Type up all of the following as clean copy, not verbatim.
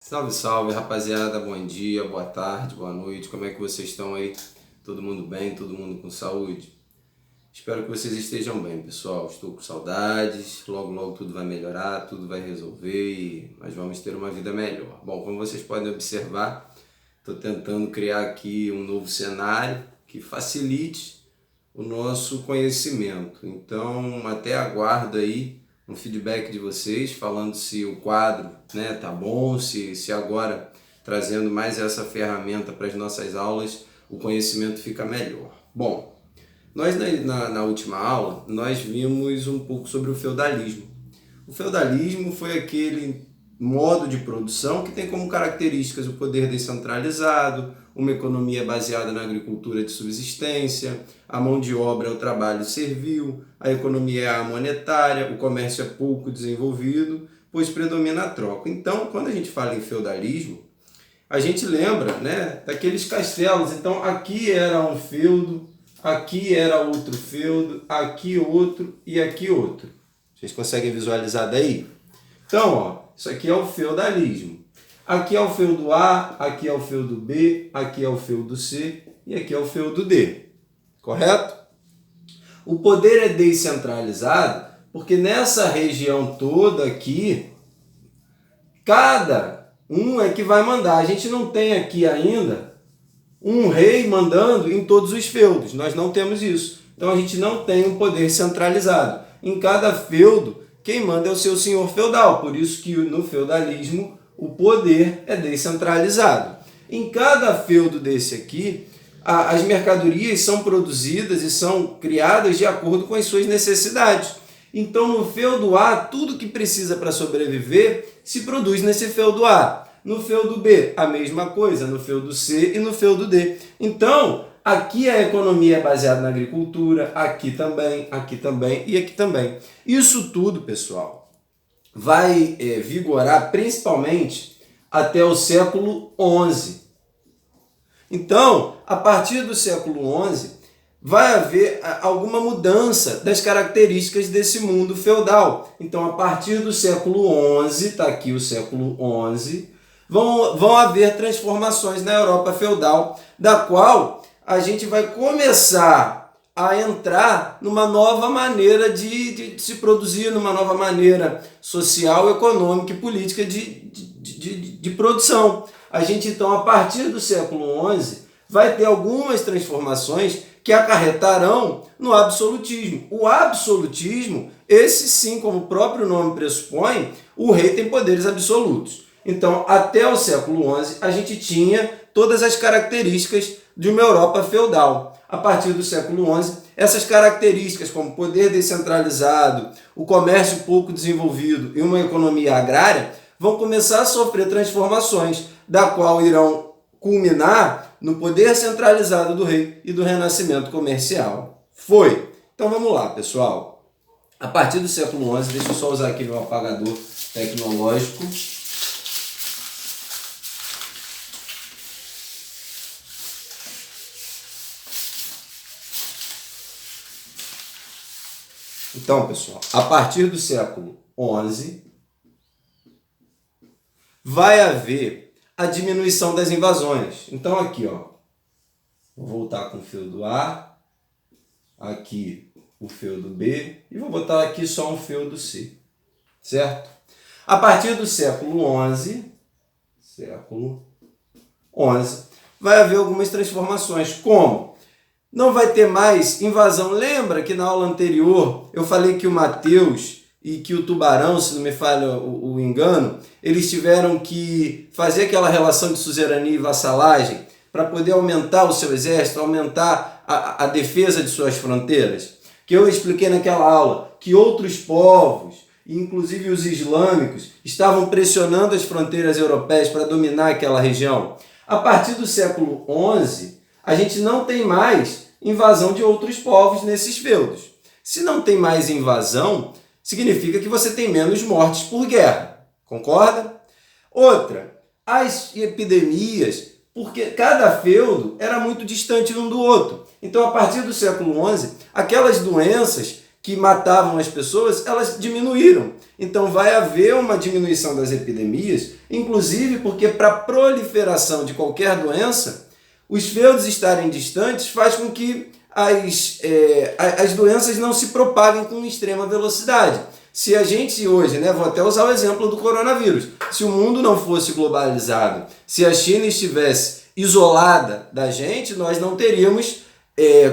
Salve, salve, rapaziada. Bom dia, boa tarde, boa noite. Como é que vocês estão aí? Todo mundo bem? Todo mundo com saúde? Espero que vocês estejam bem, pessoal. Estou com saudades. Logo, logo tudo vai melhorar, tudo vai resolver e nós vamos ter uma vida melhor. Bom, como vocês podem observar, estou tentando criar aqui um novo cenário que facilite o nosso conhecimento. Então, até aguardo aí um feedback de vocês, falando se o quadro, né, tá bom, se agora trazendo mais essa ferramenta para as nossas aulas, o conhecimento fica melhor. Bom, nós na última aula, nós vimos um pouco sobre o feudalismo. O feudalismo foi aquele modo de produção que tem como características o poder descentralizado, uma economia baseada na agricultura de subsistência, a mão de obra é o trabalho servil, a economia é a monetária, o comércio é pouco desenvolvido, pois predomina a troca. Então, quando a gente fala em feudalismo, a gente lembra, né, daqueles castelos. Então, aqui era um feudo, aqui era outro feudo, aqui outro e aqui outro. Vocês conseguem visualizar daí? Então, ó, isso aqui é o feudalismo. Aqui é o feudo A, aqui é o feudo B, aqui é o feudo C e aqui é o feudo D. Correto? O poder é descentralizado porque nessa região toda aqui, cada um é que vai mandar. A gente não tem aqui ainda um rei mandando em todos os feudos. Nós não temos isso. Então a gente não tem um poder centralizado. Em cada feudo, quem manda é o seu senhor feudal. Por isso que no feudalismo o poder é descentralizado. Em cada feudo desse aqui, as mercadorias são produzidas e são criadas de acordo com as suas necessidades. Então, no feudo A, tudo que precisa para sobreviver se produz nesse feudo A. No feudo B, a mesma coisa, no feudo C e no feudo D. Então, aqui a economia é baseada na agricultura, aqui também e aqui também. Isso tudo, pessoal, vai vigorar principalmente até o século XI. Então, a partir do século XI, vai haver alguma mudança das características desse mundo feudal. Então, a partir do século XI, está aqui o século XI, vão haver transformações na Europa feudal, da qual a gente vai começar a entrar numa nova maneira de se produzir, numa nova maneira social, econômica e política de produção. A gente, então, a partir do século XI, vai ter algumas transformações que acarretarão no absolutismo. O absolutismo, esse sim, como o próprio nome pressupõe, o rei tem poderes absolutos. Então, até o século XI, a gente tinha todas as características de uma Europa feudal. A partir do século XI, essas características como poder descentralizado, o comércio pouco desenvolvido e uma economia agrária vão começar a sofrer transformações, da qual irão culminar no poder centralizado do rei e do renascimento comercial. Foi. Então vamos lá, pessoal. A partir do século XI, deixa eu só usar aqui meu apagador tecnológico. Então, pessoal, a partir do século XI, vai haver a diminuição das invasões. Então, aqui, ó, vou voltar com o feudo A, aqui o feudo B, e vou botar aqui só um feudo C, certo? A partir do século XI, vai haver algumas transformações, como não vai ter mais invasão. Lembra que na aula anterior eu falei que o Mateus e que o Tubarão, se não me falha o engano, eles tiveram que fazer aquela relação de suzerania e vassalagem para poder aumentar o seu exército, aumentar a defesa de suas fronteiras? Que eu expliquei naquela aula que outros povos, inclusive os islâmicos, estavam pressionando as fronteiras europeias para dominar aquela região. A partir do século XI, a gente não tem mais invasão de outros povos nesses feudos. Se não tem mais invasão, significa que você tem menos mortes por guerra. Concorda? Outra, as epidemias, porque cada feudo era muito distante um do outro. Então, a partir do século XI, aquelas doenças que matavam as pessoas, elas diminuíram. Então vai haver uma diminuição das epidemias, inclusive porque para a proliferação de qualquer doença, os feudos estarem distantes faz com que as doenças não se propaguem com extrema velocidade. Se a gente hoje, vou até usar o exemplo do coronavírus, se o mundo não fosse globalizado, se a China estivesse isolada da gente, nós não teríamos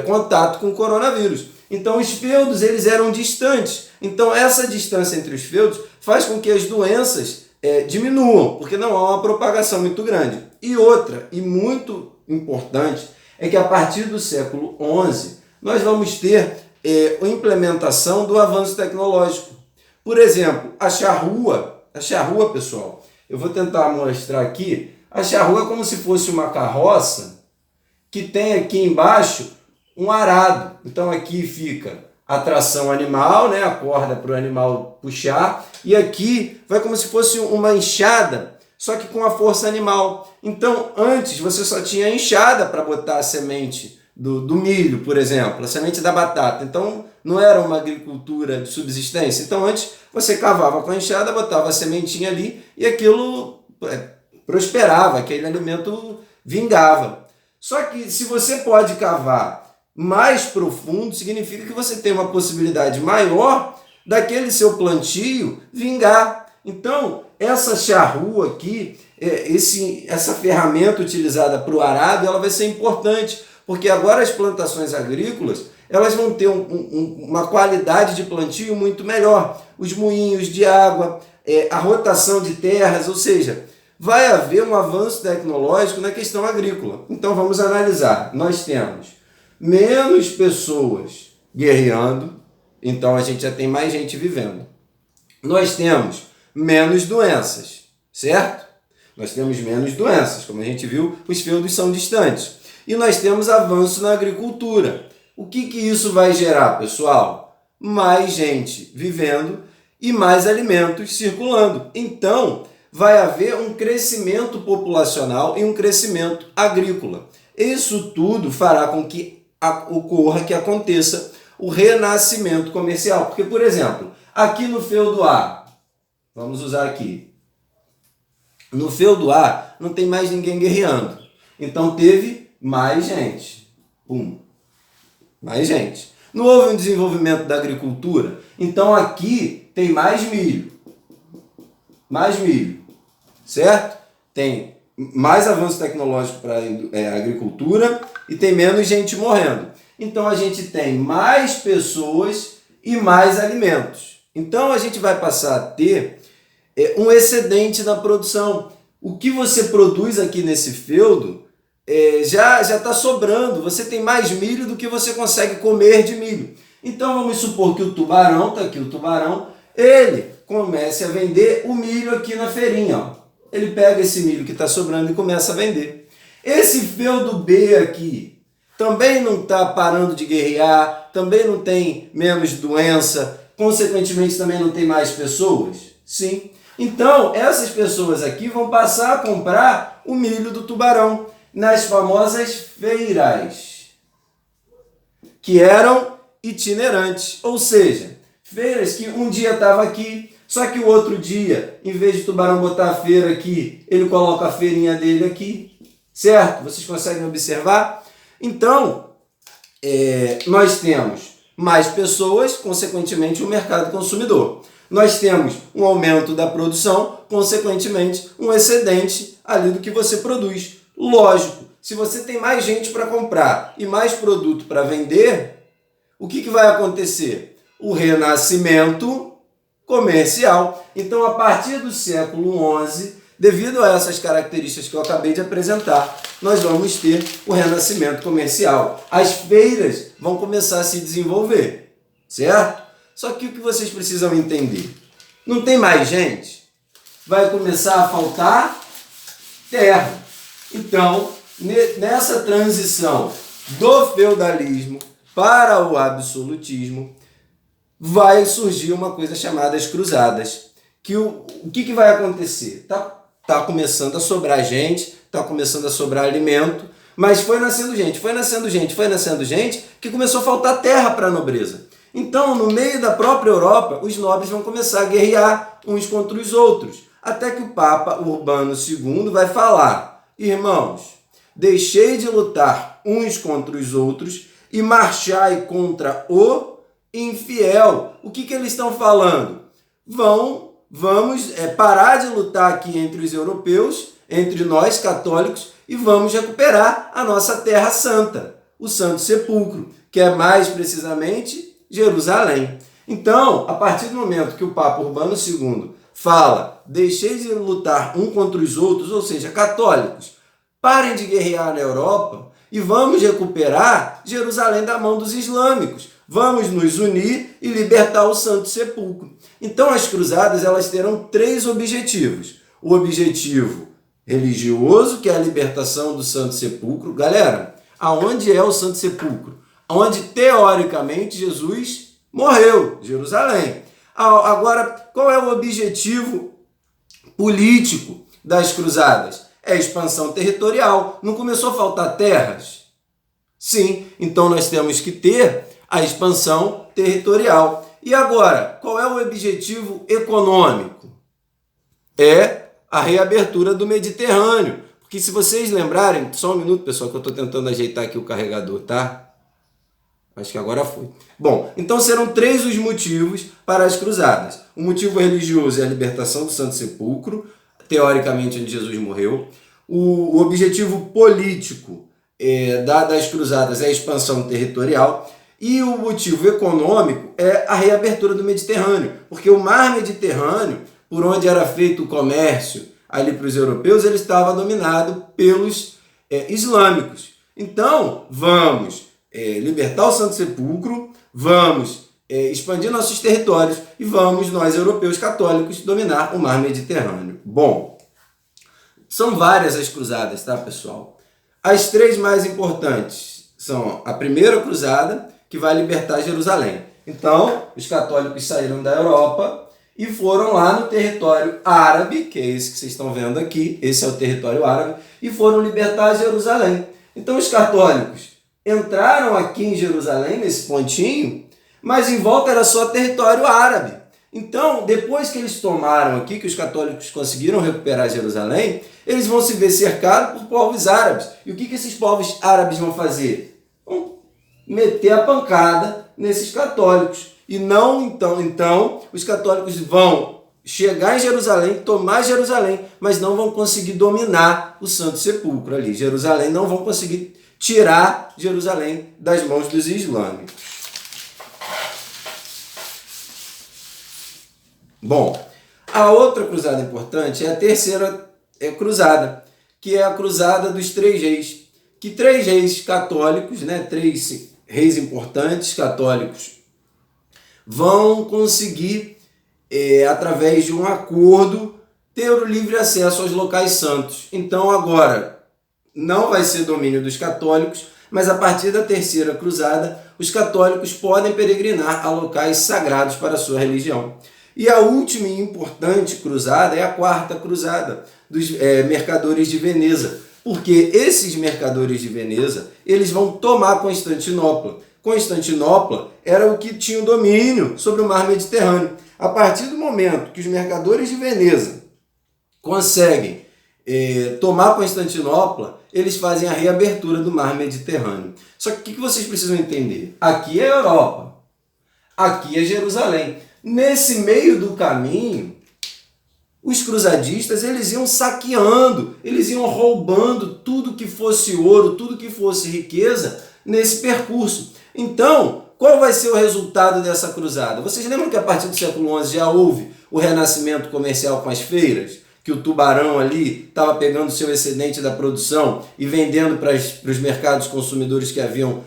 contato com o coronavírus. Então os feudos eles eram distantes. Então essa distância entre os feudos faz com que as doenças diminuam, porque não há uma propagação muito grande. E outra, e muito importante, é que a partir do século XI nós vamos ter a implementação do avanço tecnológico. Por exemplo, a charrua, pessoal, eu vou tentar mostrar aqui, a charrua é como se fosse uma carroça que tem aqui embaixo um arado. Então aqui fica a tração animal, a corda para o animal puxar, e aqui vai como se fosse uma enxada, só que com a força animal. Então antes você só tinha a enxada para botar a semente do milho, por exemplo, a semente da batata. Então não era uma agricultura de subsistência. Então antes você cavava com a enxada, botava a sementinha ali e aquilo prosperava, aquele alimento vingava. Só que se você pode cavar mais profundo, significa que você tem uma possibilidade maior daquele seu plantio vingar. Então, essa charrua aqui, essa ferramenta utilizada para o arado, ela vai ser importante, porque agora as plantações agrícolas elas vão ter uma qualidade de plantio muito melhor. Os moinhos de água, a rotação de terras, ou seja, vai haver um avanço tecnológico na questão agrícola. Então vamos analisar. Nós temos menos pessoas guerreando, então a gente já tem mais gente vivendo. Nós temos menos doenças, certo? Nós temos menos doenças, como a gente viu, os feudos são distantes. E nós temos avanço na agricultura. O que isso vai gerar, pessoal? Mais gente vivendo e mais alimentos circulando. Então, vai haver um crescimento populacional e um crescimento agrícola. Isso tudo fará com que que aconteça o renascimento comercial. Porque, por exemplo, aqui no feudo A, vamos usar aqui, no feudo A não tem mais ninguém guerreando. Então teve mais gente. Mais gente. Não houve um desenvolvimento da agricultura. Então aqui tem mais milho. Mais milho. Certo? Tem mais avanço tecnológico para a agricultura e tem menos gente morrendo. Então a gente tem mais pessoas e mais alimentos. Então a gente vai passar a ter um excedente na produção. O que você produz aqui nesse feudo já está sobrando. Você tem mais milho do que você consegue comer de milho. Então vamos supor que o tubarão, está aqui o tubarão, ele comece a vender o milho aqui na feirinha. Ó. Ele pega esse milho que está sobrando e começa a vender. Esse feudo B aqui também não está parando de guerrear, também não tem menos doença, consequentemente também não tem mais pessoas? Sim. Então, essas pessoas aqui vão passar a comprar o milho do tubarão nas famosas feiras, que eram itinerantes, ou seja, feiras que um dia estava aqui, só que o outro dia, em vez de o tubarão botar a feira aqui, ele coloca a feirinha dele aqui, certo? Vocês conseguem observar? Então, nós temos mais pessoas, consequentemente um mercado consumidor. Nós temos um aumento da produção, consequentemente um excedente ali do que você produz. Lógico, se você tem mais gente para comprar e mais produto para vender, o que vai acontecer? O renascimento comercial. Então, a partir do século XI, devido a essas características que eu acabei de apresentar, nós vamos ter o renascimento comercial. As feiras vão começar a se desenvolver, certo? Só que o que vocês precisam entender? Não tem mais gente? Vai começar a faltar terra. Então, nessa transição do feudalismo para o absolutismo, vai surgir uma coisa chamada as cruzadas. O que vai acontecer? Tá começando a sobrar gente, está começando a sobrar alimento, mas foi nascendo gente, que começou a faltar terra para a nobreza. Então, no meio da própria Europa, os nobres vão começar a guerrear uns contra os outros, até que o Papa Urbano II vai falar: irmãos, deixei de lutar uns contra os outros e marchai contra o infiel. O que eles estão falando? Vamos parar de lutar aqui entre os europeus, entre nós católicos, e vamos recuperar a nossa terra santa, o Santo Sepulcro, que é mais precisamente Jerusalém. Então, a partir do momento que o Papa Urbano II fala: deixei de lutar um contra os outros, ou seja, católicos, parem de guerrear na Europa e vamos recuperar Jerusalém da mão dos islâmicos. Vamos nos unir e libertar o Santo Sepulcro. Então, as cruzadas elas terão 3 objetivos. O objetivo religioso, que é a libertação do Santo Sepulcro. Galera, aonde é o Santo Sepulcro? Onde, teoricamente, Jesus morreu, Jerusalém. Agora, qual é o objetivo político das cruzadas? É a expansão territorial. Não começou a faltar terras? Sim, então nós temos que ter a expansão territorial. E agora, qual é o objetivo econômico? É a reabertura do Mediterrâneo. Porque se vocês lembrarem, só um minuto, pessoal, que eu estou tentando ajeitar aqui o carregador, tá? Acho que agora foi. Bom, então serão 3 os motivos para as cruzadas. O motivo religioso é a libertação do Santo Sepulcro, teoricamente onde Jesus morreu. O objetivo político das cruzadas é a expansão territorial. E o motivo econômico é a reabertura do Mediterrâneo. Porque o mar Mediterrâneo, por onde era feito o comércio ali para os europeus, ele estava dominado pelos islâmicos. Então, vamos libertar o Santo Sepulcro, vamos expandir nossos territórios e vamos, nós europeus católicos, dominar o mar Mediterrâneo. Bom, são várias as cruzadas, tá, pessoal? As 3 mais importantes são a primeira cruzada, que vai libertar Jerusalém. Então, os católicos saíram da Europa e foram lá no território árabe, que é esse que vocês estão vendo aqui, esse é o território árabe, e foram libertar Jerusalém. Então, os católicos entraram aqui em Jerusalém, nesse pontinho, mas em volta era só território árabe. Então, depois que eles tomaram aqui, que os católicos conseguiram recuperar Jerusalém, eles vão se ver cercados por povos árabes. E o que esses povos árabes vão fazer? Vão meter a pancada nesses católicos. E não, então, os católicos vão chegar em Jerusalém, tomar Jerusalém, mas não vão conseguir dominar o Santo Sepulcro ali. Jerusalém, não vão conseguir tirar Jerusalém das mãos dos islâmicos. Bom, a outra cruzada importante é a terceira cruzada, que é a cruzada dos 3 reis. Que 3 reis católicos, 3 reis importantes católicos, vão conseguir, através de um acordo, ter o livre acesso aos locais santos. Então agora não vai ser domínio dos católicos, mas a partir da terceira cruzada, os católicos podem peregrinar a locais sagrados para a sua religião. E a última e importante cruzada é a 4ª cruzada, dos mercadores de Veneza. Porque esses mercadores de Veneza, eles vão tomar Constantinopla. Constantinopla era o que tinha o domínio sobre o mar Mediterrâneo. A partir do momento que os mercadores de Veneza conseguem tomar Constantinopla, eles fazem a reabertura do mar Mediterrâneo. Só que o que vocês precisam entender? Aqui é a Europa, aqui é Jerusalém. Nesse meio do caminho, os cruzadistas eles iam saqueando, eles iam roubando tudo que fosse ouro, tudo que fosse riqueza nesse percurso. Então, qual vai ser o resultado dessa cruzada? Vocês lembram que a partir do século XI já houve o renascimento comercial com as feiras? Que o tubarão ali estava pegando o seu excedente da produção e vendendo para os mercados consumidores que haviam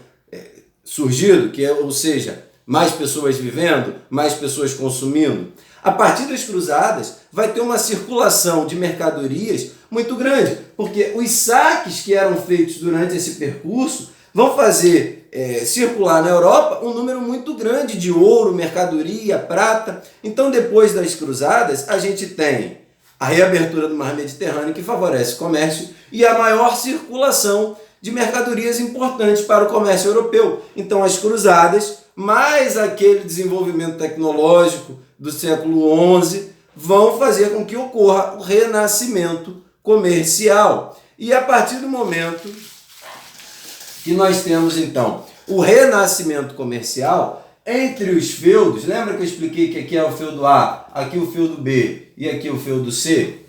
surgido, ou seja, mais pessoas vivendo, mais pessoas consumindo. A partir das cruzadas vai ter uma circulação de mercadorias muito grande, porque os saques que eram feitos durante esse percurso vão fazer circular na Europa um número muito grande de ouro, mercadoria, prata. Então, depois das cruzadas, a gente tem a reabertura do mar Mediterrâneo, que favorece o comércio, e a maior circulação de mercadorias importantes para o comércio europeu. Então, as cruzadas mais aquele desenvolvimento tecnológico do século XI vão fazer com que ocorra o renascimento comercial. E a partir do momento que nós temos, então, o renascimento comercial, entre os feudos, lembra que eu expliquei que aqui é o feudo A, aqui o feudo B e aqui o feudo C?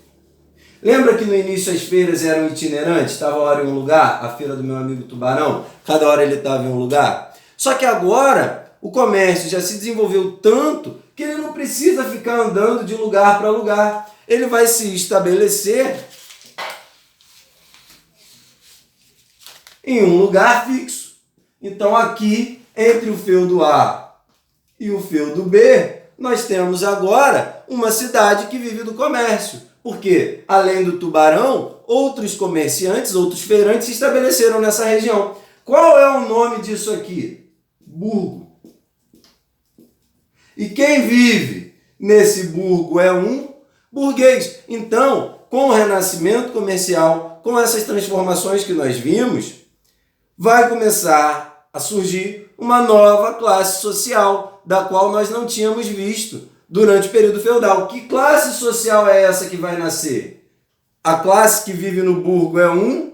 Lembra que no início as feiras eram itinerantes, estava hora em um lugar, a feira do meu amigo Tubarão, cada hora ele estava em um lugar? Só que agora o comércio já se desenvolveu tanto que ele não precisa ficar andando de lugar para lugar. Ele vai se estabelecer em um lugar fixo. Então aqui, entre o feudo A e o feudo B, nós temos agora uma cidade que vive do comércio. Porque, além do Tubarão, outros comerciantes, outros feirantes se estabeleceram nessa região. Qual é o nome disso aqui? Burgo. E quem vive nesse burgo é um burguês. Então, com o renascimento comercial, com essas transformações que nós vimos, vai começar a surgir uma nova classe social, da qual nós não tínhamos visto durante o período feudal. Que classe social é essa que vai nascer? A classe que vive no burgo é um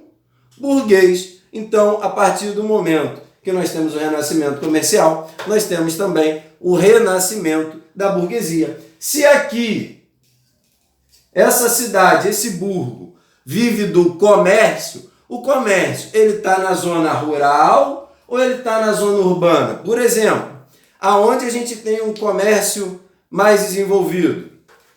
burguês. Então, a partir do momento que nós temos o renascimento comercial, nós temos também o renascimento da burguesia. Se aqui, essa cidade, esse burgo, vive do comércio, o comércio ele está na zona rural ou ele está na zona urbana? Por exemplo, aonde a gente tem um comércio mais desenvolvido?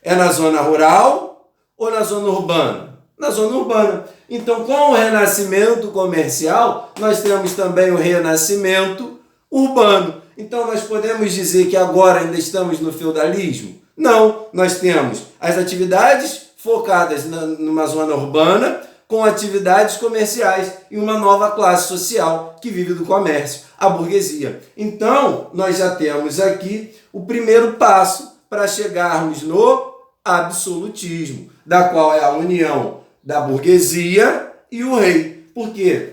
É na zona rural ou na zona urbana? Na zona urbana. Então, com o renascimento comercial, nós temos também o renascimento urbano. Então, nós podemos dizer que agora ainda estamos no feudalismo? Não, nós temos as atividades focadas numa zona urbana, com atividades comerciais e uma nova classe social que vive do comércio, a burguesia. Então, nós já temos aqui o primeiro passo para chegarmos no absolutismo, da qual é a união da burguesia e o rei. Porque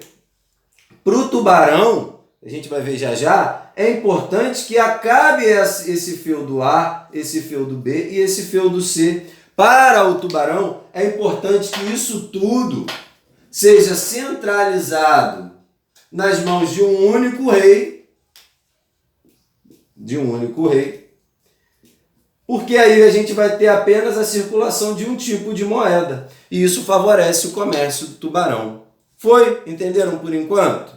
para o Tubarão, a gente vai ver já já, é importante que acabe esse feudo A, esse feudo B e esse feudo C. Para o Tubarão, é importante que isso tudo seja centralizado nas mãos de um único rei, porque aí a gente vai ter apenas a circulação de um tipo de moeda, e isso favorece o comércio do Tubarão. Foi? Entenderam por enquanto?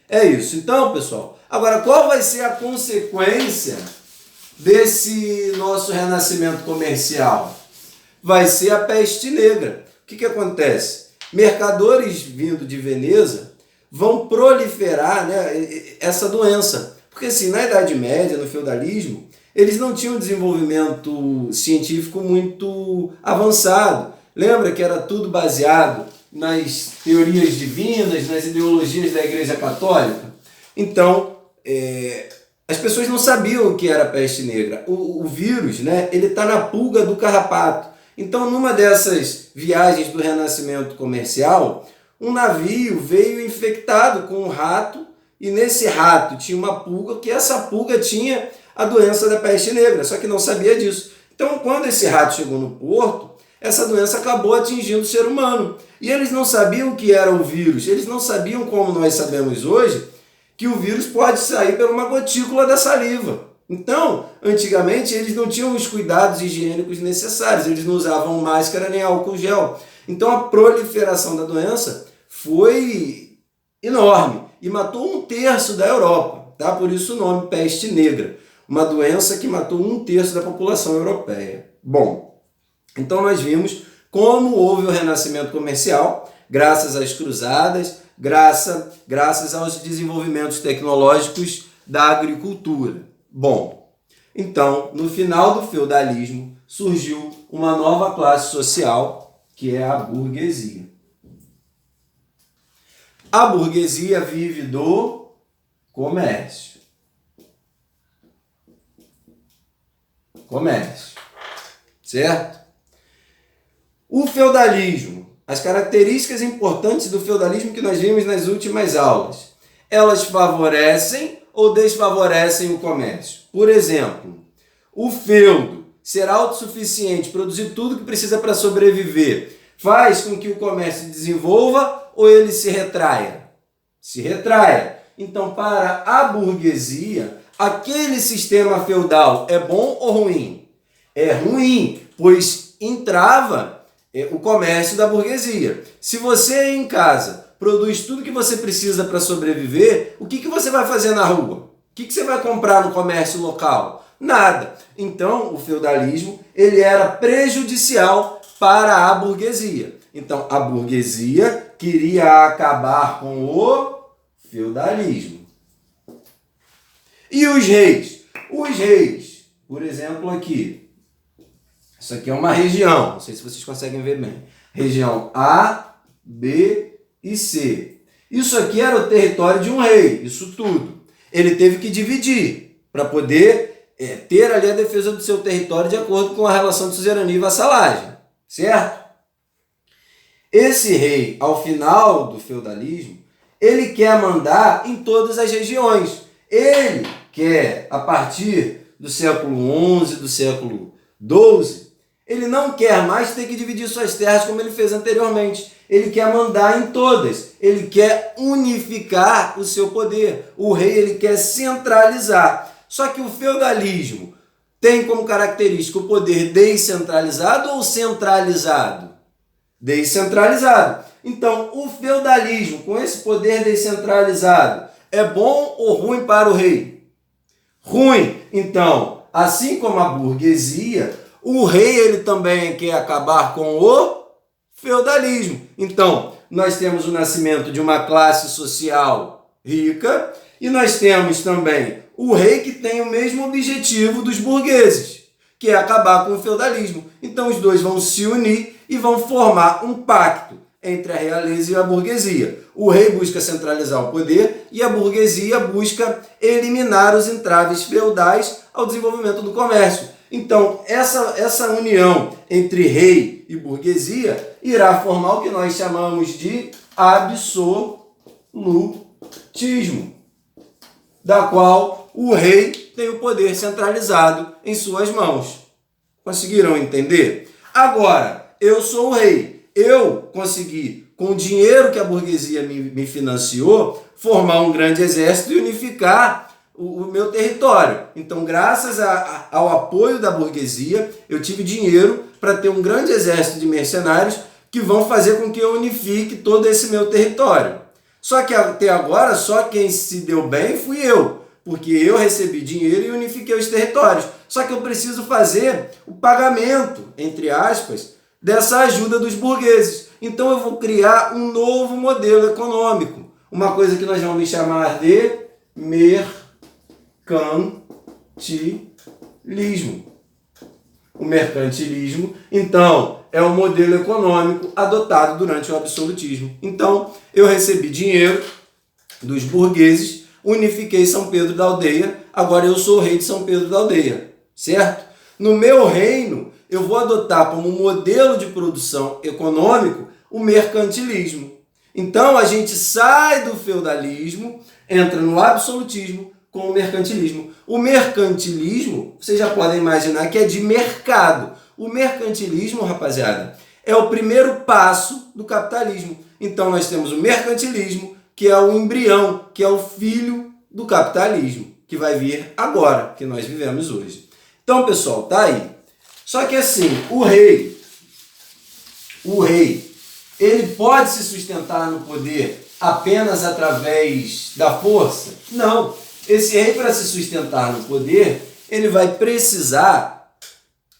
É isso. Então, pessoal, agora qual vai ser a consequência desse nosso renascimento comercial? Vai ser a peste negra. O que acontece? Mercadores vindo de Veneza vão proliferar, né, essa doença. Porque assim, na Idade Média, no feudalismo, eles não tinham um desenvolvimento científico muito avançado. Lembra que era tudo baseado nas teorias divinas, nas ideologias da Igreja Católica? Então, as pessoas não sabiam o que era a peste negra. O vírus, né, ele está na pulga do carrapato. Então, numa dessas viagens do renascimento comercial, um navio veio infectado com um rato, e nesse rato tinha uma pulga, que essa pulga tinha a doença da peste negra, só que não sabia disso. Então, quando esse rato chegou no porto, essa doença acabou atingindo o ser humano. E eles não sabiam o que era o vírus, eles não sabiam, como nós sabemos hoje, que o vírus pode sair por uma gotícula da saliva. Então, antigamente, eles não tinham os cuidados higiênicos necessários, eles não usavam máscara nem álcool gel. Então, a proliferação da doença foi enorme e matou 1/3 da Europa, tá? Por isso o nome peste negra, uma doença que matou 1/3 da população europeia. Bom, então nós vimos como houve o renascimento comercial, graças às cruzadas, graças aos desenvolvimentos tecnológicos da agricultura. Bom, então, no final do feudalismo, surgiu uma nova classe social, que é a burguesia. A burguesia vive do comércio. Certo? O feudalismo, as características importantes do feudalismo que nós vimos nas últimas aulas, elas favorecem ou desfavorecem o comércio? Por exemplo, o feudo ser autossuficiente, produzir tudo que precisa para sobreviver, faz com que o comércio se desenvolva ou ele se retraia? Se retraia. Então, para a burguesia, aquele sistema feudal é bom ou ruim? É ruim, pois entrava o comércio da burguesia. Se você em casa produz tudo que você precisa para sobreviver, o que você vai fazer na rua? O que você vai comprar no comércio local? Nada. Então, o feudalismo ele era prejudicial para a burguesia. Então, a burguesia queria acabar com o feudalismo. E os reis? Os reis, por exemplo, aqui. Isso aqui é uma região, não sei se vocês conseguem ver bem. Região A, B e C. Isso aqui era o território de um rei, isso tudo. Ele teve que dividir para poder ter ali a defesa do seu território de acordo com a relação de suzerania e vassalagem, certo? Esse rei, ao final do feudalismo, ele quer mandar em todas as regiões. Ele quer, a partir do século XI, do século XII, ele não quer mais ter que dividir suas terras como ele fez anteriormente. Ele quer mandar em todas. Ele quer unificar o seu poder. O rei ele quer centralizar. Só que o feudalismo tem como característica o poder descentralizado ou centralizado? Descentralizado. Então, o feudalismo, com esse poder descentralizado, é bom ou ruim para o rei? Ruim. Então, assim como a burguesia, o rei ele também quer acabar com o feudalismo. Então, nós temos o nascimento de uma classe social rica e nós temos também o rei que tem o mesmo objetivo dos burgueses, que é acabar com o feudalismo. Então, os dois vão se unir e vão formar um pacto entre a realeza e a burguesia. O rei busca centralizar o poder e a burguesia busca eliminar os entraves feudais ao desenvolvimento do comércio. Então, essa união entre rei e burguesia irá formar o que nós chamamos de absolutismo, da qual o rei tem o poder centralizado em suas mãos. Conseguiram entender? Agora, eu sou o rei. Eu consegui, com o dinheiro que a burguesia me financiou, formar um grande exército e unificar o meu território. Então, graças ao apoio da burguesia, eu tive dinheiro para ter um grande exército de mercenários que vão fazer com que eu unifique todo esse meu território. Só que até agora, só quem se deu bem fui eu, porque eu recebi dinheiro e unifiquei os territórios. Só que eu preciso fazer o pagamento, entre aspas, dessa ajuda dos burgueses. Então eu vou criar um novo modelo econômico, uma coisa que nós vamos chamar de mercantilismo. O mercantilismo, então, é um modelo econômico adotado durante o absolutismo. Então, eu recebi dinheiro dos burgueses, unifiquei São Pedro da Aldeia, agora eu sou o rei de São Pedro da Aldeia, certo? No meu reino, eu vou adotar como modelo de produção econômico o mercantilismo. Então, a gente sai do feudalismo, entra no absolutismo com o mercantilismo. O mercantilismo, vocês já podem imaginar que é de mercado. O mercantilismo, rapaziada, é o primeiro passo do capitalismo. Então, nós temos o mercantilismo, que é o embrião, que é o filho do capitalismo, que vai vir agora, que nós vivemos hoje. Então, pessoal, tá aí. Só que assim, o rei, ele pode se sustentar no poder apenas através da força? Não. Esse rei, para se sustentar no poder, ele vai precisar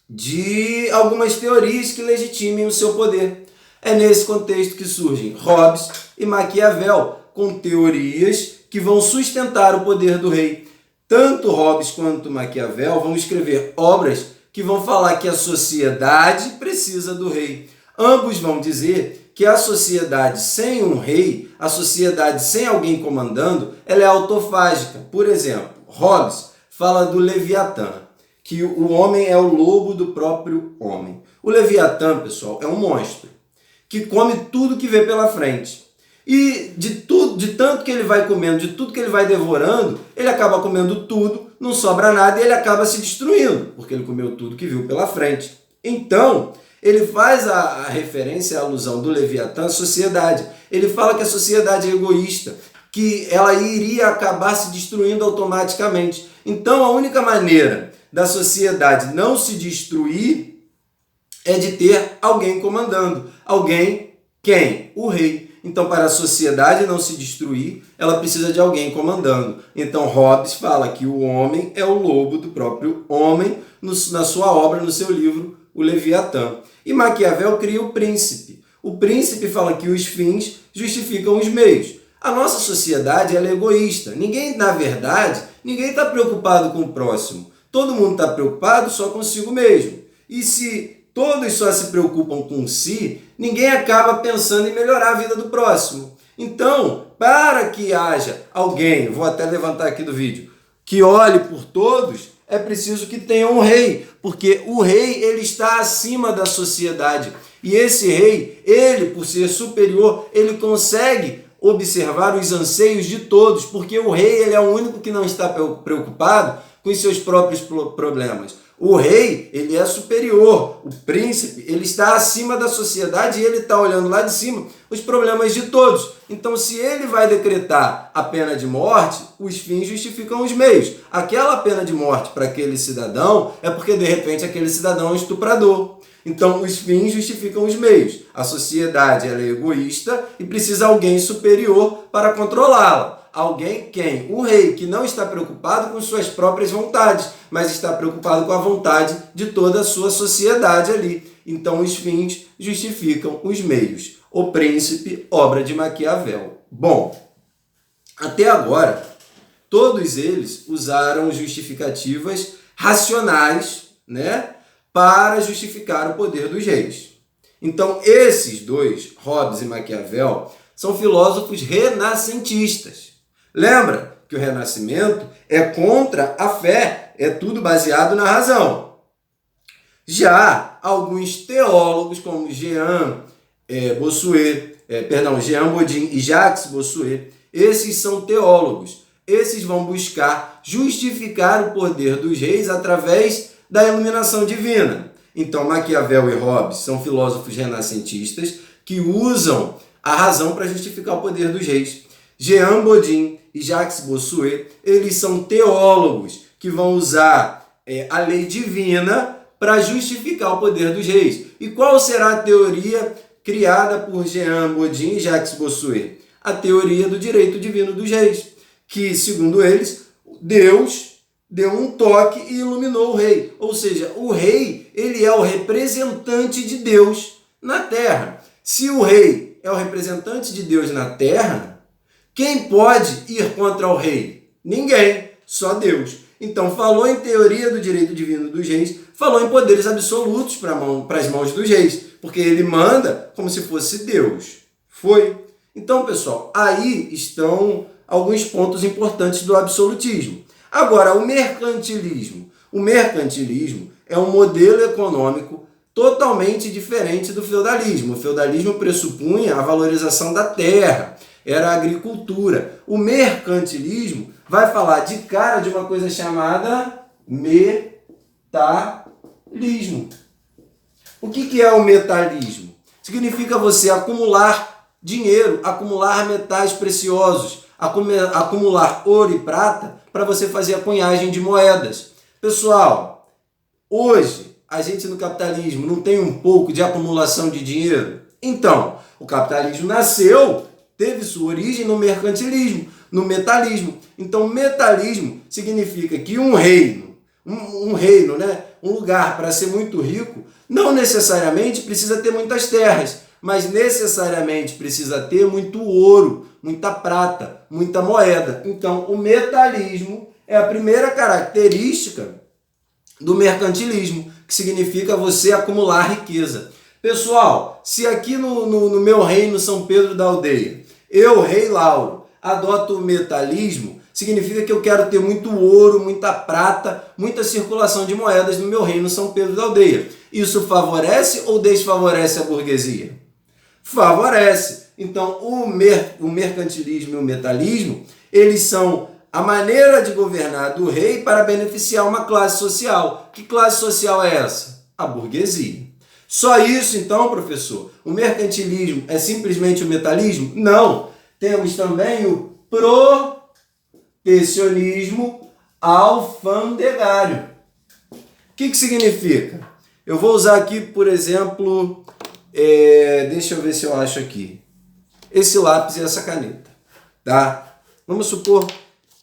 de algumas teorias que legitimem o seu poder. É nesse contexto que surgem Hobbes e Maquiavel, com teorias que vão sustentar o poder do rei. Tanto Hobbes quanto Maquiavel vão escrever obras que vão falar que a sociedade precisa do rei. Ambos vão dizer que a sociedade sem um rei, a sociedade sem alguém comandando, ela é autofágica. Por exemplo, Hobbes fala do Leviatã, que o homem é o lobo do próprio homem. O Leviatã, pessoal, é um monstro que come tudo que vê pela frente. E de tudo, de tanto que ele vai comendo, de tudo que ele vai devorando, ele acaba comendo tudo, não sobra nada e ele acaba se destruindo, porque ele comeu tudo que viu pela frente. Então, ele faz a referência, a alusão do Leviatã à sociedade. Ele fala que a sociedade é egoísta, que ela iria acabar se destruindo automaticamente. Então, a única maneira da sociedade não se destruir é de ter alguém comandando. Alguém, quem? O rei. Então, para a sociedade não se destruir, ela precisa de alguém comandando. Então, Hobbes fala que o homem é o lobo do próprio homem, na sua obra, no seu livro, o Leviatã. E Maquiavel cria o príncipe. O príncipe fala que os fins justificam os meios. A nossa sociedade ela é egoísta. Na verdade, ninguém está preocupado com o próximo. Todo mundo está preocupado só consigo mesmo. E se todos só se preocupam com si, ninguém acaba pensando em melhorar a vida do próximo. Então, para que haja alguém, vou até levantar aqui do vídeo, que olhe por todos, é preciso que tenha um rei, porque o rei ele está acima da sociedade. E esse rei, ele, por ser superior, ele consegue observar os anseios de todos, porque o rei ele é o único que não está preocupado com os seus próprios problemas. O rei, ele é superior, o príncipe, ele está acima da sociedade e ele está olhando lá de cima os problemas de todos. Então, se ele vai decretar a pena de morte, os fins justificam os meios. Aquela pena de morte para aquele cidadão é porque, de repente, aquele cidadão é um estuprador. Então, os fins justificam os meios. A sociedade ela é egoísta e precisa de alguém superior para controlá-la. Alguém, quem? O rei, que não está preocupado com suas próprias vontades, mas está preocupado com a vontade de toda a sua sociedade ali. Então, os fins justificam os meios. O Príncipe, obra de Maquiavel. Bom, até agora, todos eles usaram justificativas racionais, né, para justificar o poder dos reis. Então, esses dois, Hobbes e Maquiavel, são filósofos renascentistas. Lembra que o Renascimento é contra a fé, é tudo baseado na razão. Já alguns teólogos, como Jean Bodin e Jacques Bossuet, esses são teólogos. Esses vão buscar justificar o poder dos reis através da iluminação divina. Então, Maquiavel e Hobbes são filósofos renascentistas que usam a razão para justificar o poder dos reis. Jean Bodin e Jacques Bossuet, eles são teólogos que vão usar a lei divina para justificar o poder dos reis. E qual será a teoria criada por Jean Bodin e Jacques Bossuet? A teoria do direito divino dos reis, que, segundo eles, Deus deu um toque e iluminou o rei. Ou seja, o rei ele é o representante de Deus na terra. Se o rei é o representante de Deus na terra, quem pode ir contra o rei? Ninguém, só Deus. Então, falou em teoria do direito divino dos reis, falou em poderes absolutos para as mãos dos reis, porque ele manda como se fosse Deus. Foi. Então, pessoal, aí estão alguns pontos importantes do absolutismo. Agora, o mercantilismo. O mercantilismo é um modelo econômico totalmente diferente do feudalismo. O feudalismo pressupunha a valorização da terra, era a agricultura. O mercantilismo vai falar de cara de uma coisa chamada metalismo. O que é o metalismo? Significa você acumular dinheiro, acumular metais preciosos, acumular ouro e prata para você fazer a cunhagem de moedas. Pessoal, hoje a gente no capitalismo não tem um pouco de acumulação de dinheiro? Então, o capitalismo nasceu, teve sua origem no mercantilismo, no metalismo. Então, metalismo significa que um reino, né, um lugar para ser muito rico, não necessariamente precisa ter muitas terras, mas necessariamente precisa ter muito ouro, muita prata, muita moeda. Então, o metalismo é a primeira característica do mercantilismo, que significa você acumular riqueza. Pessoal, se aqui no meu reino São Pedro da Aldeia, eu, rei Lauro, adoto o metalismo, significa que eu quero ter muito ouro, muita prata, muita circulação de moedas no meu reino São Pedro da Aldeia. Isso favorece ou desfavorece a burguesia? Favorece. Então, o mercantilismo e o metalismo, eles são a maneira de governar do rei para beneficiar uma classe social. Que classe social é essa? A burguesia. Só isso, então, professor? O mercantilismo é simplesmente o metalismo? Não. Temos também o protecionismo alfandegário. O que significa? Eu vou usar aqui, por exemplo, deixa eu ver se eu acho aqui, esse lápis e essa caneta, tá? Vamos supor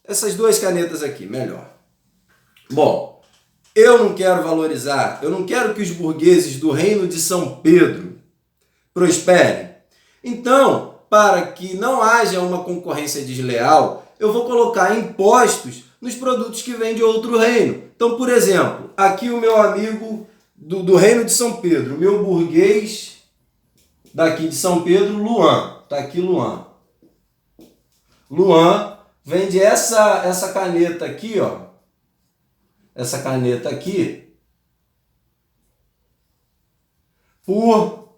essas duas canetas aqui, melhor. Bom, eu não quero valorizar, eu não quero que os burgueses do Reino de São Pedro prosperem. Então, para que não haja uma concorrência desleal, eu vou colocar impostos nos produtos que vêm de outro reino. Então, por exemplo, aqui o meu amigo do Reino de São Pedro, o meu burguês daqui de São Pedro, Luan. Está aqui Luan. Luan vende essa caneta aqui, ó. Essa caneta aqui por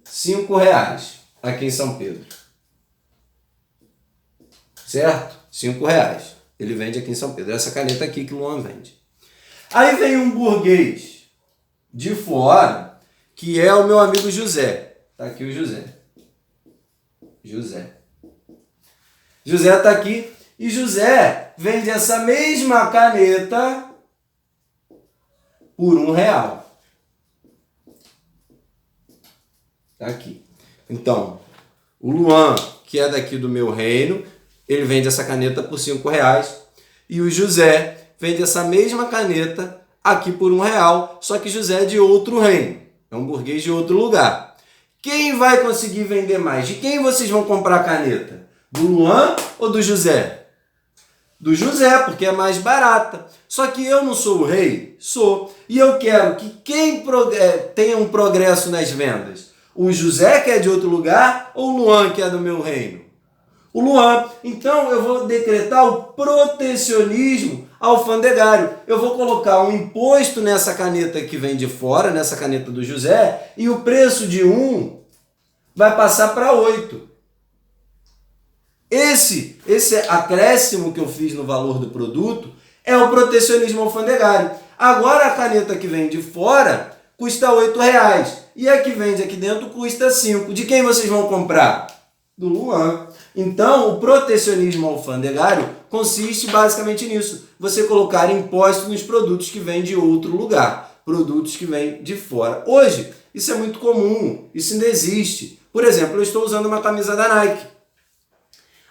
R$5 aqui em São Pedro. Certo? R$5. Ele vende aqui em São Pedro. Essa caneta aqui que o Luan vende. Aí vem um burguês de fora, que é o meu amigo José. Tá aqui o José. José tá aqui. E José vende essa mesma caneta por R$1. Tá aqui. Então, o Luan, que é daqui do meu reino, ele vende essa caneta por R$5. E o José vende essa mesma caneta aqui por R$1, só que José é de outro reino. É um burguês de outro lugar. Quem vai conseguir vender mais? De quem vocês vão comprar a caneta? Do Luan ou do José? Do José, porque é mais barata. Só que eu não sou o rei? Sou. E eu quero que quem tenha um progresso nas vendas? O José, que é de outro lugar, ou o Luan, que é do meu reino? O Luan. Então eu vou decretar o protecionismo alfandegário. Eu vou colocar um imposto nessa caneta que vem de fora, nessa caneta do José, e o preço de 1 vai passar para 8. Esse acréscimo que eu fiz no valor do produto é o protecionismo alfandegário. Agora a caneta que vem de fora custa R$8 e a que vende aqui dentro custa 5. De quem vocês vão comprar? Do Luan. Então, o protecionismo alfandegário consiste basicamente nisso. Você colocar impostos nos produtos que vêm de outro lugar. Produtos que vêm de fora. Hoje, isso é muito comum. Isso ainda existe. Por exemplo, eu estou usando uma camisa da Nike.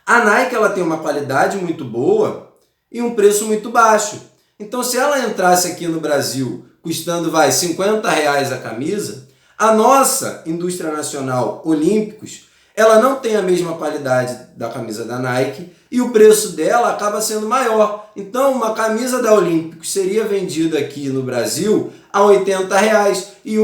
A Nike ela tem uma qualidade muito boa e um preço muito baixo. Então, se ela entrasse aqui no Brasil custando, R$50 a camisa, a nossa indústria nacional Olímpicos, ela não tem a mesma qualidade da camisa da Nike e o preço dela acaba sendo maior. Então, uma camisa da Olímpicos seria vendida aqui no Brasil a R$80 e